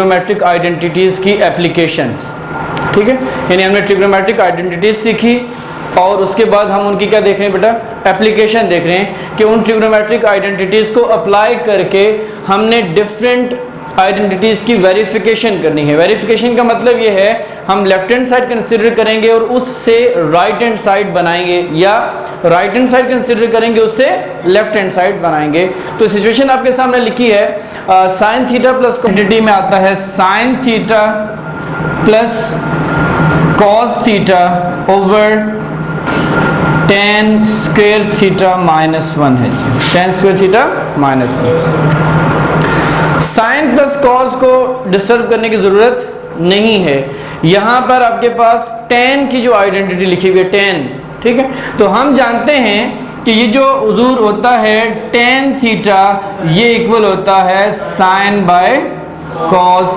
Trigonometric identities की application, ठीक है, यानी हमने ट्रिग्नोमेट्रिक आइडेंटिटीज़ सीखी और उसके बाद हम उनकी क्या देख रहे हैं बेटा, एप्लीकेशन देख रहे हैं कि उन ट्रिग्नोमेट्रिक आइडेंटिटीज़ को अप्लाई करके हमने डिफरेंट आइडेंटिटीज़ की वेरिफिकेशन करनी है। वेरिफिकेशन का मतलब ये है हम लेफ्ट हैंड साइड कंसिडर करेंगे और उससे राइट हैंड साइड बनाएंगे, या राइट हैंड साइड कंसिडर करेंगे उससे लेफ्ट हैंड साइड बनाएंगे। तो सिचुएशन आपके सामने लिखी है, साइन थीटा प्लस क्वांटिटी में आता है sine theta plus cos theta over tan square theta minus 1 है जी, tan square theta minus 1। Sine plus cos को डिस्टर्ब करने की जरूरत नहीं है, यहाँ पर आपके पास tan की जो आइडेंटिटी लिखी हुई है tan, ठीक है, तो हम जानते हैं कि ये जो हुजूर होता है tan थीटा ये इक्वल होता है साइन बाय कॉस,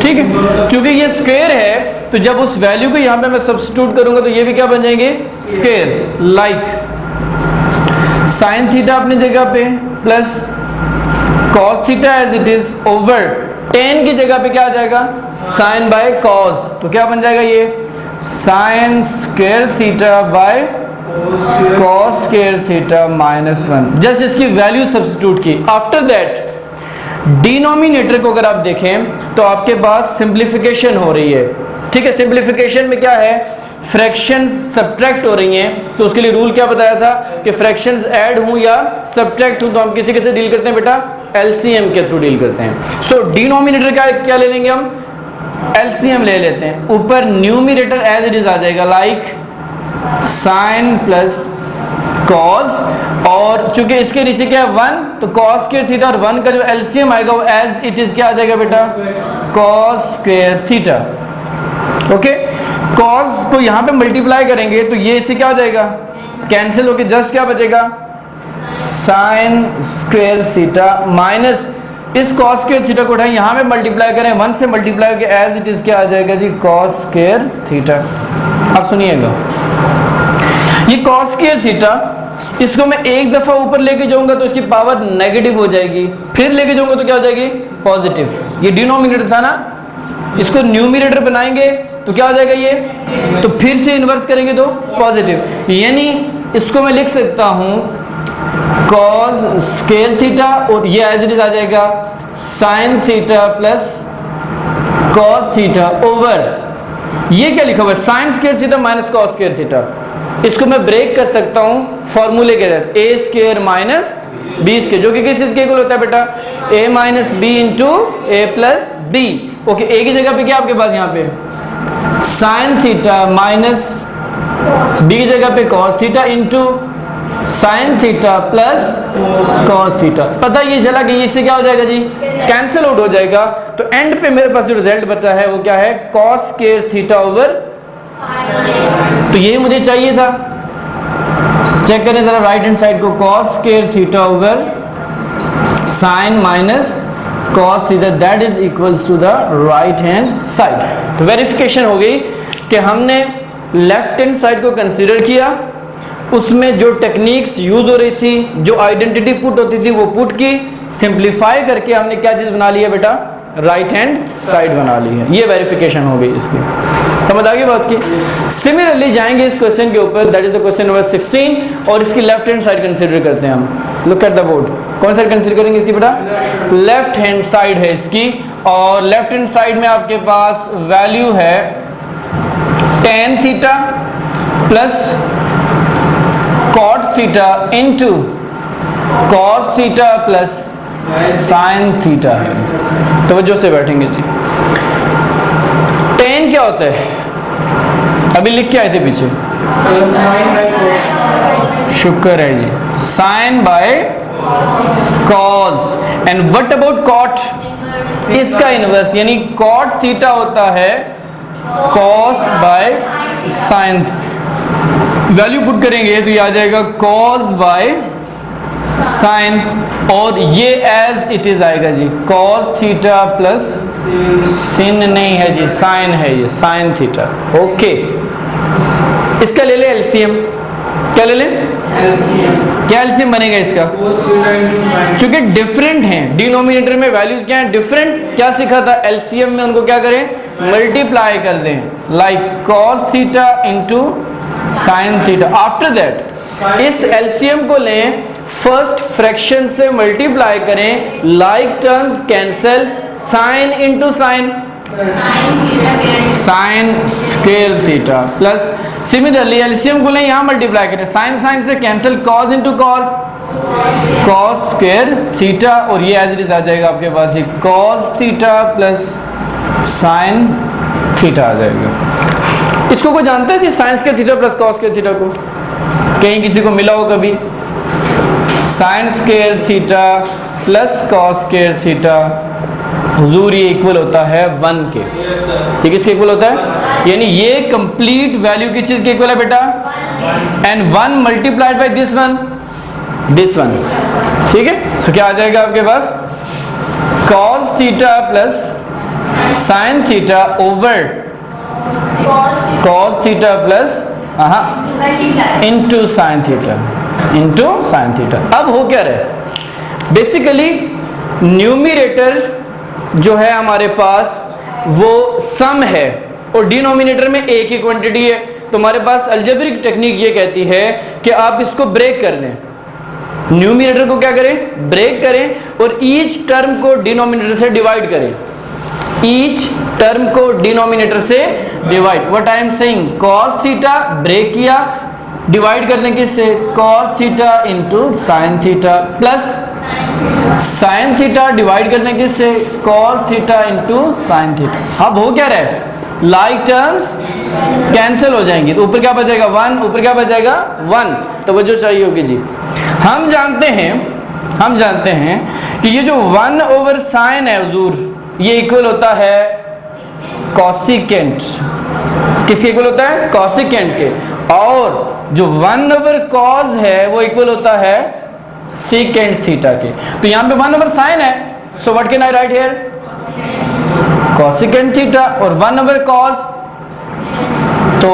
ठीक है, चूंकि ये स्क्वायर है तो जब उस वैल्यू को यहाँ पे मैं सब्स्टिट्यूट करूंगा तो ये भी क्या बन जाएंगे, स्क्वायर्स, लाइक साइन थीटा अपनी जगह पे plus cos theta as it is over tan की जगह पे क्या आ जाएगा, साइन बाय कॉस, तो क्या बन जाएगा ये sign square theta by cos square theta minus 1। Just इसकी वैल्यू सब्स्टिट्यूट की। आफ्टर दैट डिनोमिनेटर को अगर आप देखें तो आपके पास सिंप्लीफिकेशन हो रही है, ठीक है, सिंप्लीफिकेशन में क्या है, फ्रैक्शंस सब्ट्रैक्ट हो रही हैं, तो उसके लिए रूल क्या बताया था कि फ्रैक्शंस ऐड हों या सब्ट्रैक्ट हों तो हम किसी कैसे डील करते हैं बेटा, एलसीएम के थ्रू डील करते हैं। सो डिनोमिनेटर का क्या ले लेंगे हम, एलसीएम ले लेते हैं, ऊपर न्यूमिनेटर एज इट इज आ जाएगा, लाइक साइन प्लस कॉस, और चूंकि इसके नीचे क्या है 1 तो कॉस स्क्वायर थीटा और 1 का जो एलसीएम आएगा वो एज इट इज क्या आ जाएगा बेटा, cos square theta. Okay, cos को यहाँ पे मल्टीप्लाई करेंगे तो ये इससे क्या हो जाएगा, कैंसिल होके जस्ट क्या बचेगा, साइन स्क्वायर थीटा माइनस इस कॉस स्क्वायर थीटा को उठाएं यहाँ पे मल्टीप्लाई करें 1 से मल्टीप्लाई करके एज इट इज क्या आ जाएगा जी, कॉस स्क्वायर थीटा। अब सुनिएगा, ये कॉस स्क्वायर थीटा इसको मैं एक दफा ऊपर लेके जाऊंगा तो इसकी पावर नेगेटिव हो जाएगी, फिर लेके जाऊंगा तो क्या हो जाएगी, पॉजिटिव। ये डिनोमिनेटर था ना, इसको न्यूमिनेटर बनाएंगे तो क्या हो जाएगा ये, तो फिर से इन्वर्स करेंगे तो पॉजिटिव, यानी इसको मैं लिख सकता हूं कॉस स्क्वायर थीटा और ये एज इट इज आ जाएगा sign theta plus cos theta over ये क्या लिखा हुआ है, sign square theta minus cos square theta. इसको मैं ब्रेक कर सकता हूं फॉर्मूले के तहत, ए स्क्वायर माइनस बी स्क्वायर, जो कि किस चीज के इक्वल होता है बेटा, ए minus B into A plus B. Okay, ए की जगह पे क्या आपके पास यहाँ पे साइन थीटा माइनस बी की जगह पे cos theta into sine theta plus cos theta. पता ये चला कि इससे क्या हो जाएगा जी, कैंसिल आउट हो जाएगा, तो एंड पे मेरे पास जो रिजल्ट बचा है वो क्या है, कॉस स्क्वायर थीटा ओवर, तो ये मुझे चाहिए था। चेक करें जरा राइट हैंड साइड को, cos square theta over sine minus cos theta that is equals to the right hand side. तो वेरिफिकेशन हो गई कि हमने लेफ्ट हैंड साइड को कंसीडर किया, उसमें जो टेक्निक्स यूज हो रही थी, जो आइडेंटिटी पुट होती थी वो पुट की, सिंप्लीफाई करके हमने क्या चीज बना ली है बेटा, राइट हैंड साइड बना ली है। ये वेरिफिकेशन हो गई इसकी, समझ आ गई बात की। सिमिलरली जाएंगे इस क्वेश्चन के ऊपर, that is the question number 16, और इसकी लेफ्ट हैंड साइड कंसीडर करते हैं हम। लुक एट द बोर्ड, कौन साइड कंसीडर करेंगे इसकी बेटा, लेफ्ट हैंड साइड है इसकी, और लेफ्ट हैंड साइड में आपके पास वैल्यू है tan theta plus cot theta into cos theta plus sine theta है। तवज्जो से बैठेंगे जी। tan क्या होता है, अभी लिख के आए थे पीछे, शुक्र है जी, sine by cos. And what about cot, इसका इनवर्स, यानी कॉट थीटा होता है cos by sine. Value put करेंगे तो ये आ जाएगा कॉस बाय साइन, और ये एज इट इज आएगा जी, कॉस थीटा प्लस सिन नहीं है जी, साइन है, ये साइन थीटा। ओके, इसका ले ले एलसीएम, क्या ले लें, क्या एलसीएम बनेगा इसका? क्योंकि डिफरेंट हैं, डिनोमिनेटर में वैल्यूज क्या हैं? डिफरेंट। क्या सीखा था? एलसीएम में उनको क्या करें? मल्टीप्लाई कर दें, like cos theta into sine theta. After that इस एलसीएम को लें, फर्स्ट फ्रैक्शन से मल्टीप्लाई करें, like terms cancel, sine into sine, sine square theta plus similarly LCM को लें, यहां मल्टीप्लाई करें, साइन साइन से cancel, cos into cos, cos square theta, और ये एज इट इज आ जाएगा आपके पास जी cos theta plus sine theta आ जाएगा। इसको कोई जानता है जी sign square theta plus cos square theta को? कहीं किसी को मिला हो कभी? Sign square theta plus cos square theta हुजूर ये इक्वल होता है 1 के। ये किसके इक्वल होता है? यानी ये कंप्लीट वैल्यू किस चीज के इक्वल है बेटा? And 1 multiplied by this one, ठीक है। तो क्या आ जाएगा आपके पास? cos theta plus sine theta over cos theta plus into sine theta, अब हो क्या रहा? बेसिकली न्यूमरेटर जो है हमारे पास वो सम है और डिनोमिनेटर में एक ही क्वांटिटी है। तो हमारे पास अलजेब्रिक टेक्निक ये कहती है कि आप इसको ब्रेक कर दें, न्यूमरेटर को क्या करें? ब्रेक करें और ईच टर्म को डिनोमिनेटर से डिवाइड करें, ईच टर्म को डिनोमिनेटर से divide. What I am saying, cos theta break किया, डिवाइड करने किससे? cos theta into sine theta plus sine theta divide करने किससे? cos theta into sine theta. अब हो क्या रहा है? लाइक टर्म्स कैंसिल हो जाएंगी, तो ऊपर क्या बचेगा? 1, ऊपर क्या बचेगा? 1। तो जो चाहिए होगी जी, हम जानते हैं कि ये जो 1 ओवर साइन है हुजूर, ये इक्वल होता है कॉसिकेंट। किसके इक्वल होता है? कॉसिकेंट के। और जो 1 ओवर कॉस है वो इक्वल होता है सीकेंट थीटा के। तो यहां पे 1 ओवर साइन है, so what can I right here? Cosecant theta और 1 ओवर कॉस, तो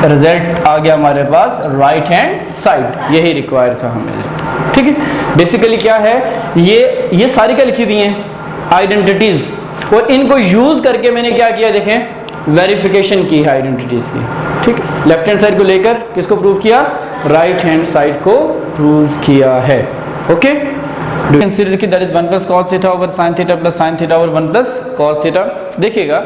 रिजल्ट आ गया हमारे पास राइट हैंड साइड। यही रिक्वायर था हमें, ठीक है। बेसिकली क्या है, ये सारी क्या लिखी हुई हैं? आइडेंटिटीज, और इनको यूज करके मैंने क्या किया देखें, वेरिफिकेशन की है आइडेंटिटीज की, ठीक है। लेफ्ट हैंड साइड को लेकर किसको प्रूव किया? राइट हैंड साइड को प्रूव किया है, ओके। कंसीडर कि that is 1 plus cos theta over sin theta plus sin theta over 1 plus cos theta. देखिएगा,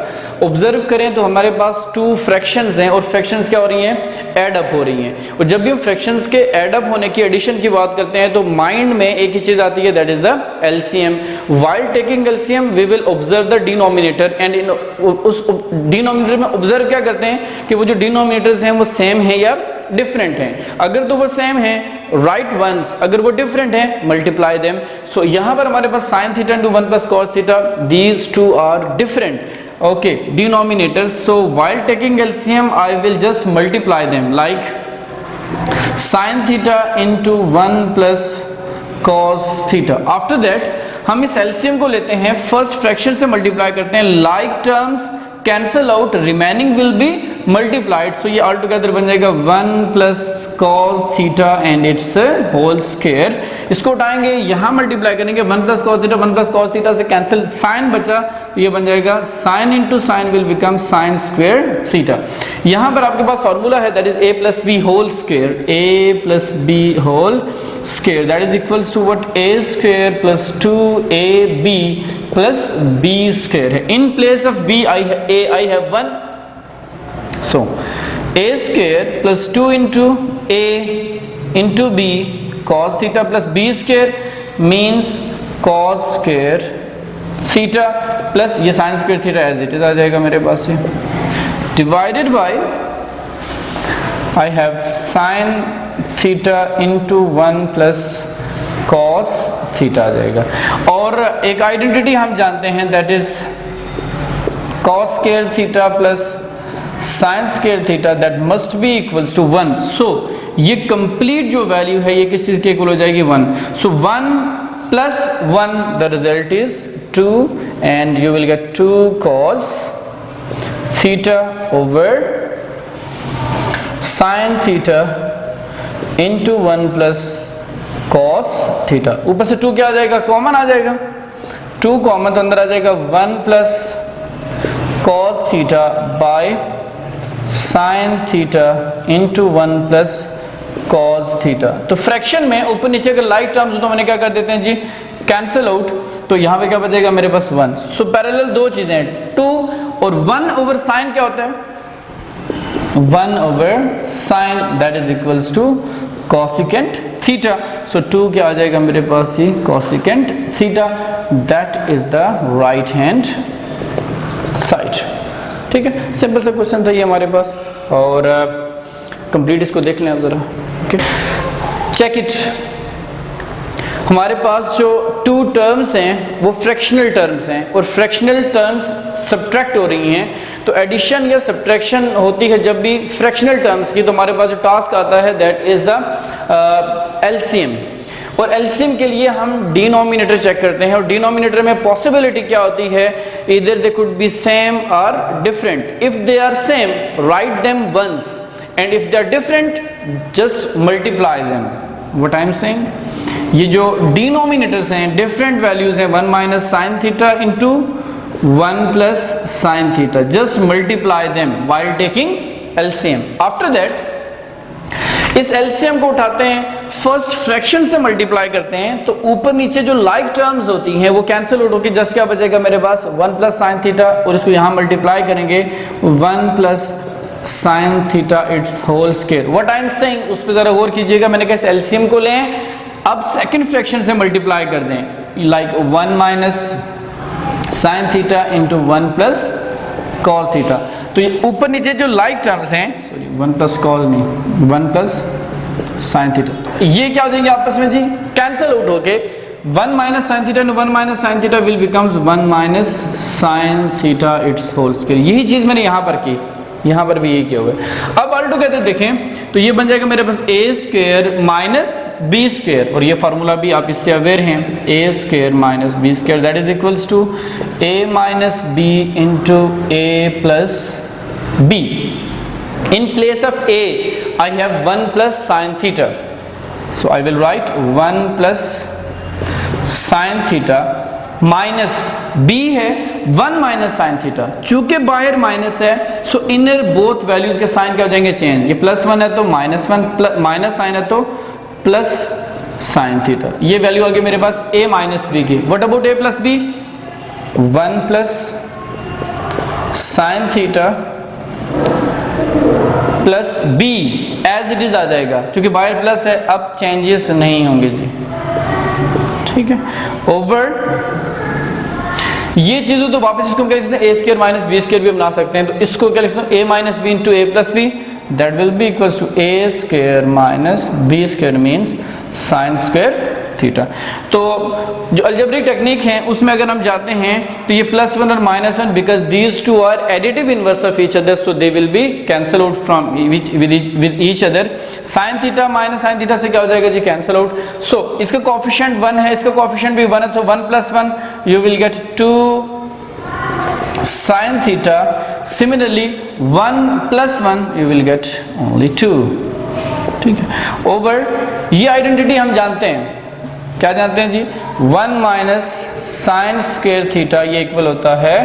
ऑब्जर्व करें तो हमारे पास 2 फ्रैक्शंस हैं और फ्रैक्शंस क्या हो रही हैं? ऐड अप हो रही हैं। और जब भी हम फ्रैक्शंस के ऐड अप होने की, एडिशन की बात करते हैं, तो माइंड में एक ही चीज आती है, that is the LCM. While taking LCM we will observe the denominator, and in उस डिनोमिनेटर में ऑब्जर्व क्या करते हैं कि वो जो डिनोमिनेटर्स हैं वो सेम है या डिफरेंट हैं। अगर तो वो सेम है, राइट वंस, अगर वो डिफरेंट है, मल्टीप्लाई देम। सो यहां पर हमारे पास sin theta into 1 plus cos theta, these two are different, okay, denominators. So while taking LCM I will just multiply them, like sin theta into 1 plus cos theta. After that हम इस LCM को लेते हैं, first fraction से multiply करते हैं, like terms cancel out, remaining will be multiplied. So ये all together बन जाएगा 1 plus cos theta and its whole square. इसको उठाएंगे, यहां मल्टीप्लाई करेंगे, 1 plus cos theta, 1 plus cos theta से कैंसिल, साइन बचा, तो ये बन जाएगा sine into sine will become sine square theta. यहां पर आपके पास फॉर्मूला है, that is a plus B whole square, a plus B whole square, that is equals to what? a square plus 2ab प्लस b स्क्वायर है। In place of b I have 1, so a square plus 2 into a into b cos theta plus b square means cos square theta plus ये sin square theta as it is आ जाएगा मेरे पास से, divided by I have sin theta into 1 plus cos theta आ जाएगा। और एक identity हम जानते हैं, that is cos square theta plus sin square theta, that must be equals to 1. So ये complete जो वैल्यू है ये किस चीज के इक्वल हो जाएगी? 1. So 1 plus 1, the result is 2, and you will get 2 cos theta over sin theta into 1 plus cos theta. ऊपर से 2 क्या आ जाएगा, कॉमन आ जाएगा, 2 कॉमन तो अंदर आ जाएगा 1 plus cos theta by sine theta into 1 plus cos theta. तो फ्रैक्शन में ऊपर नीचे अगर लाइक टर्म्स हो तो मैंने क्या कर देते हैं जी, कैंसिल आउट। तो यहाँ पे क्या बचेगा मेरे पास 1। सो पैरेलल दो चीजें हैं, 2 और 1 ओवर साइन क्या होता है, 1 over sine that is equals to cosecant theta. So 2 क्या आ जाएगा मेरे पास, ये cosecant theta, that is the right hand side. ठीक है, सिंपल सा क्वेश्चन था ये हमारे पास, और कंप्लीट इसको देख लें आप जरा। Okay, check it. हमारे पास जो 2 टर्म्स हैं वो फ्रैक्शनल टर्म्स हैं, और फ्रैक्शनल टर्म्स सब्ट्रैक्ट हो रही हैं। तो एडिशन या सब्ट्रैक्शन होती है जब भी फ्रैक्शनल टर्म्स की, तो हमारे पास जो टास्क आता है दैट इज द एलसीएम। और एलसीएम के लिए हम डिनोमिनेटर चेक करते हैं, और डिनोमिनेटर में पॉसिबिलिटी क्या होती है, इधर दे कुड बी सेम और different. If they are same write them once, and if they are different just multiply them. What I am saying, ये जो डिनोमिनेटर्स हैं डिफरेंट वैल्यूज हैं, 1 minus sine theta into 1 plus sine theta, just multiply them while taking LCM. After that इस LCM को उठाते हैं, first fraction से multiply करते हैं, तो ऊपर नीचे जो लाइक टर्म्स होती हैं वो कैंसिल आउट होकर जस्ट क्या बचेगा मेरे पास, 1 प्लस साइन थीटा, और इसको यहां मल्टीप्लाई करेंगे 1 plus sine theta its whole square. What I am saying उस पर जरा गौर कीजिएगा। मैंने कहा एलसीएम को लें, अब सेकंड फ्रैक्शन से मल्टीप्लाई कर दें, like 1 minus sine theta into 1 plus cos theta. तो ये ऊपर नीचे जो लाइक टर्म्स हैं, सॉरी 1 प्लस कॉस नहीं, 1 प्लस साइन थीटा, ये क्या हो जाएंगे आपस में जी, कैंसिल आउट होके 1 minus sine theta into 1 minus sine theta will becomes 1 minus sine theta its whole square. यही चीज मैंने यहाँ पर की, यहाँ पर भी ये क्या हुआ। अब ऑल टुगेदर देखें तो ये बन जाएगा मेरे पास A square minus B square, और ये फार्मूला भी आप इससे अवेयर हैं, A square minus B square that is equals to A minus B into A plus B. In place of A I have 1 plus sine theta, so I will write 1 plus sine theta minus B है 1 minus sine theta. चूंकि बाहर minus है so inner both values के sign क्या हो जाएंगे change, ये +1 है तो -1, माइनस साइन है तो प्लस साइन थीटा। ये वैल्यू आ गई मेरे पास a माइनस बी की। What about a plus B, 1 plus sine theta plus b as it is आ जाएगा, क्योंकि बाहर प्लस है, अब चेंजेस नहीं होंगे जी। ठीक है, ओवर ये चीज़ों तो वापस इसको क्या लिखते हैं, A square minus B square भी बना सकते हैं, तो इसको क्या लिखते हैं, A minus B into A plus B, that will be equals to A square minus B square means sine square theta. तो जो अलजेब्रिक टेक्निक है उसमें अगर हम जाते हैं तो ये +1 और -1 because these two are additive inverse of each other, so they will be cancel out from with each other. Sine theta minus sine theta से क्या हो जाएगा जी, कैंसल आउट। सो इसका कोएफिशिएंट 1 है, इसका कोएफिशिएंट भी 1 है, सो 1 + 1 you will gate 2 sine theta. Similarly 1 + 1 you will get only 2। ठीक है, ओवर ये आइडेंटिटी हम जानते हैं, क्या जानते हैं जी, 1 माइनस साइन स्क्वायर थीटा ये इक्वल होता है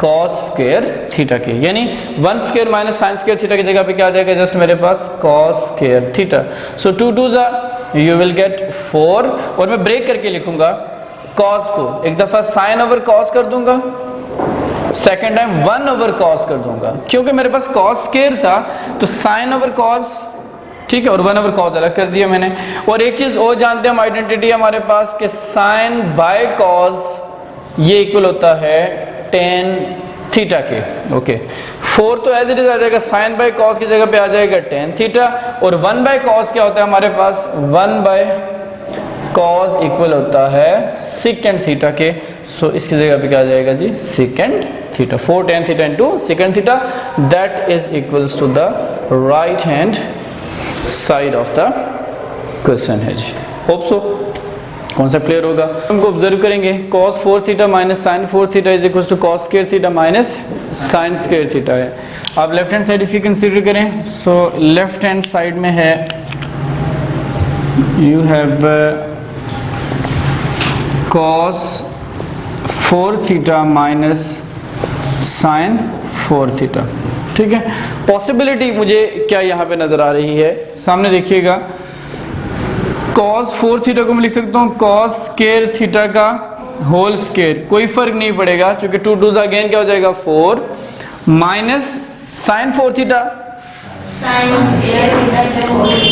कॉस स्क्वायर थीटा के, यानी 1 square minus sine square theta की जगह पे क्या आ जाएगा, जस्ट मेरे पास cos square theta. So 2 2 you will get 4, और मैं ब्रेक करके लिखूंगा कॉस को, एक दफा साइन ओवर कॉस कर दूंगा, सेकेंड टाइम 1 ओवर कॉस कर दूंगा, क्योंकि मेरे पास कॉस स्क्वायर था तो साइन ओवर कॉस, ठीक है, और 1 ओवर कॉस अलग कर दिया मैंने। और एक चीज और जानते हैं हम, आइडेंटिटी हमारे पास कि साइन बाय कॉस ये इक्वल होता है tan थीटा के। ओके, 4 तो एज इट इज आ जाएगा, साइन बाय कॉस की जगह पे आ जाएगा tan थीटा, और 1 बाय कॉस क्या होता है हमारे पास, 1 बाय कॉस इक्वल होता है सेकेंड थीटा के। सो इसकी जगह पे क्या आ जाएगा जी, secant theta. 4 tan theta into secant theta, that is equals to the right hand side of the question है जी। होप सो कॉन्सेप्ट क्लियर होगा। हमको ऑब्जर्व करेंगे cos 4 theta minus sine 4 theta is equal to cos square theta minus sine square theta है। आप left hand side इसकी consider करें। So left hand side में है you have cos 4 theta minus sine 4 theta. ठीक है, possibility मुझे क्या यहाँ पे नजर आ रही है, सामने देखिएगा, cos 4 थीटा को मैं लिख सकता हूँ cos स्क्वायर थीटा का होल स्क्वायर, कोई फर्क नहीं पड़ेगा क्योंकि 2 2 अगेन क्या हो जाएगा 4, minus sine 4 theta,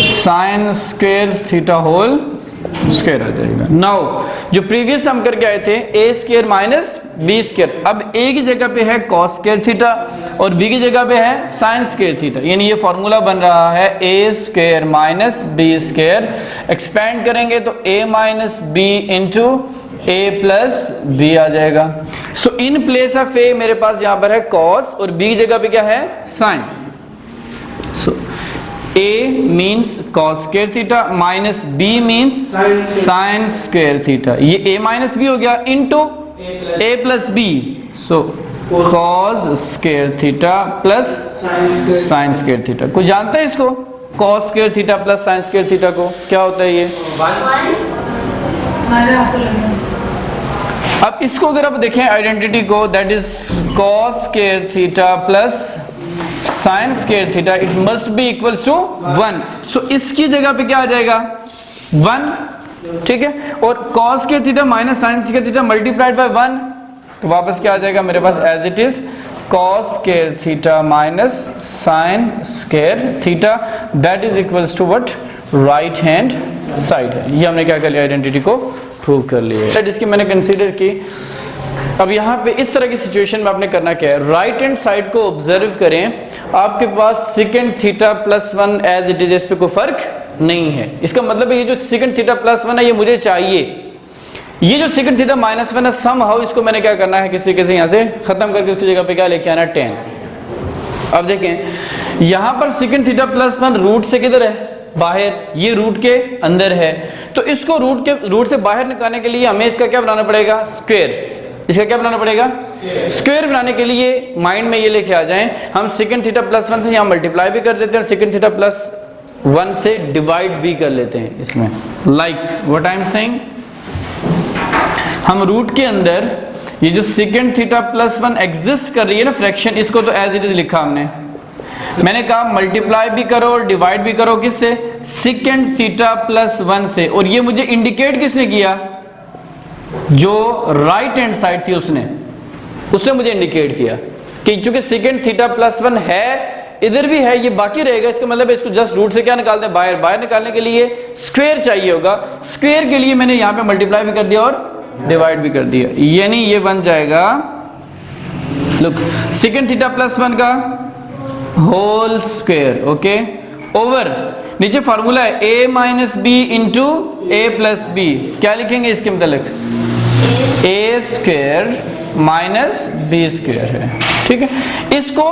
sine square theta whole square आ जाएगा। नाउ जो प्रीवियस हम करके आए थे A square minus B square, अब ए की जगह पे है cos स्क्वायर थीटा और बी की जगह पे है साइन स्क्वायर थीटा, यानी ये फॉर्मूला बन रहा है A square minus B square. Expand करेंगे तो A minus B into A plus B आ जाएगा। सो इन प्लेस ऑफ ए मेरे पास यहाँ पर है cos और बी की जगह पे क्या है sine. So A means cos square theta minus B means sin square theta, ये A minus B हो गया into A plus B, so cos square theta plus sin square theta। कोई जानता है इसको, cos square theta plus sin square theta को क्या होता है ये? अब इसको अगर आप देखें आइडेंटिटी को, that is cos square theta plus sine square theta, it must be equals to 1। So इसकी जगह पे क्या आ जाएगा 1, ठीक है, और cos square theta minus sine square theta multiplied by 1, तो वापस क्या आ जाएगा मेरे पास as it is cos square theta minus sine square theta, that is equals to what, right hand side है। ये हमने क्या कर लिया, आइडेंटिटी को प्रूव कर लिया है। इसकी मैंने कंसीडर की। अब यहाँ पे इस तरह की सिचुएशन में आपने करना क्या है, राइट हैंड साइड को ऑब्जर्व करें, आपके पास secant theta plus 1 as it is, इस पे कोई फर्क नहीं है। इसका मतलब है ये जो सेकंड थीटा प्लस 1 है ये मुझे चाहिए, ये जो सेकंड थीटा माइनस 1 है समहाउ इसको मैंने क्या करना है, किसी किसी यहाँ से खत्म करके उसकी जगह पे क्या लेके आना, 10। अब देखें यहाँ पर सेकंड थीटा प्लस 1 रूट से किधर है, बाहर, ये रूट के अंदर है, तो इसको रूट से बाहर निकालने के लिए हमें इसका क्या बनाना पड़ेगा, स्क्वायर। इसका क्या बनाना पड़ेगा, स्क्वायर बनाने के लिए माइंड में ये लेके आ जाएं, हम सेकंड थीटा प्लस 1 से यहाँ मल्टीप्लाई भी कर देते हैं और सेकंड थीटा प्लस 1 से डिवाइड भी कर लेते हैं इसमें, like what I am saying. हम रूट के अंदर ये जो सेकंड थीटा प्लस 1 एग्जिस्ट कर रही है ना फ्रैक्शन, इसको तो एज इट इज लिखा हमने, मैंने कहा मल्टीप्लाई भी करो और डिवाइड भी करो किससे, सेकंड थीटा प्लस 1 से, और ये मुझे इंडिकेट किसने किया, जो राइट हैंड साइड थी उसने मुझे इंडिकेट किया कि चूंकि सेकंड थीटा प्लस 1 है, इधर भी है, ये बाकी रहेगा, इसका मतलब है इसको जस्ट रूट से क्या निकालते हैं, बाहर निकालने के लिए स्क्वायर चाहिए होगा, स्क्वायर के लिए मैंने यहाँ पे मल्टीप्लाई भी कर दिया और डिवाइड भी कर दिया, यानी ये बन जाएगा, लुक, सेकंड थीटा प्लस 1 का होल स्क्वायर, ओके, ओवर नीचे फार्मूला है a minus B into A plus B, क्या लिखेंगे इसके मतलब, A square minus B square है, ठीक है। इसको,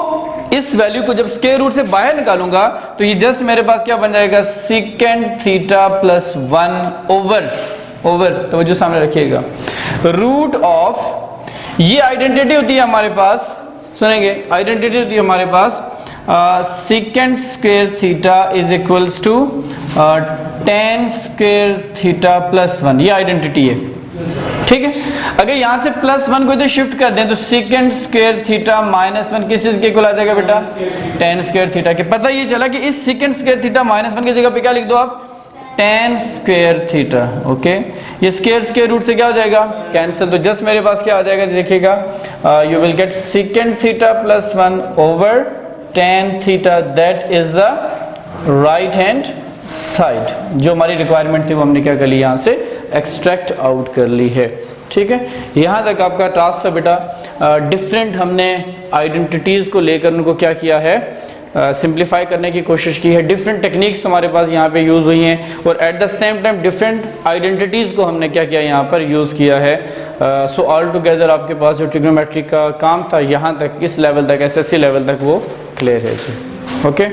इस वैल्यू को जब स्क्वायर रूट से बाहर निकालूंगा तो ये जस्ट मेरे पास क्या बन जाएगा, सेकंड थीटा प्लस 1 ओवर, तो जो सामने रखिएगा, रूट ऑफ, ये आइडेंटिटी होती है हमारे पास, सुनेंगे, आइडेंटिटी होती है हमारे पास, secant square theta is equals to tan square theta plus 1, ये आइडेंटिटी है, ठीक है। अगर यहां से प्लस 1 को इधर शिफ्ट कर दें तो सेकंड स्क्वायर थीटा माइनस 1 किस चीज के इक्वल आ जाएगा बेटा, tan स्क्वायर थीटा के। पता ये चला कि इस सेकंड स्क्वायर थीटा माइनस 1 की जगह पे क्या लिख दो आप, tan स्क्वायर थीटा, ओके, ये स्क्वायर रूट से क्या हो जाएगा, कैंसिल, तो जस्ट मेरे पास क्या आ जाएगा, देखिएगा, you will gate second theta plus 1 over tan theta, that is the right hand side. जो हमारी रिक्वायरमेंट थी वो हमने क्या कर ली, यहाँ से एक्सट्रैक्ट आउट कर ली है, ठीक है। यहाँ तक आपका टास्क था बेटा, डिफरेंट हमने आइडेंटिटीज को लेकर उनको क्या किया है, सिंप्लीफाई करने की कोशिश की है, डिफरेंट टेक्निक्स हमारे पास यहाँ पे यूज़ हुई हैं, और at the same time different identities को हमने क्या किया, यहाँ पर यूज़ किया है। सो ऑल टुगेदर आपके पास जो ट्रिग्नोमेट्री का काम था यहाँ तक, इस लेवल तक, SSC लेवल तक वो क्लियर है जी, ओके।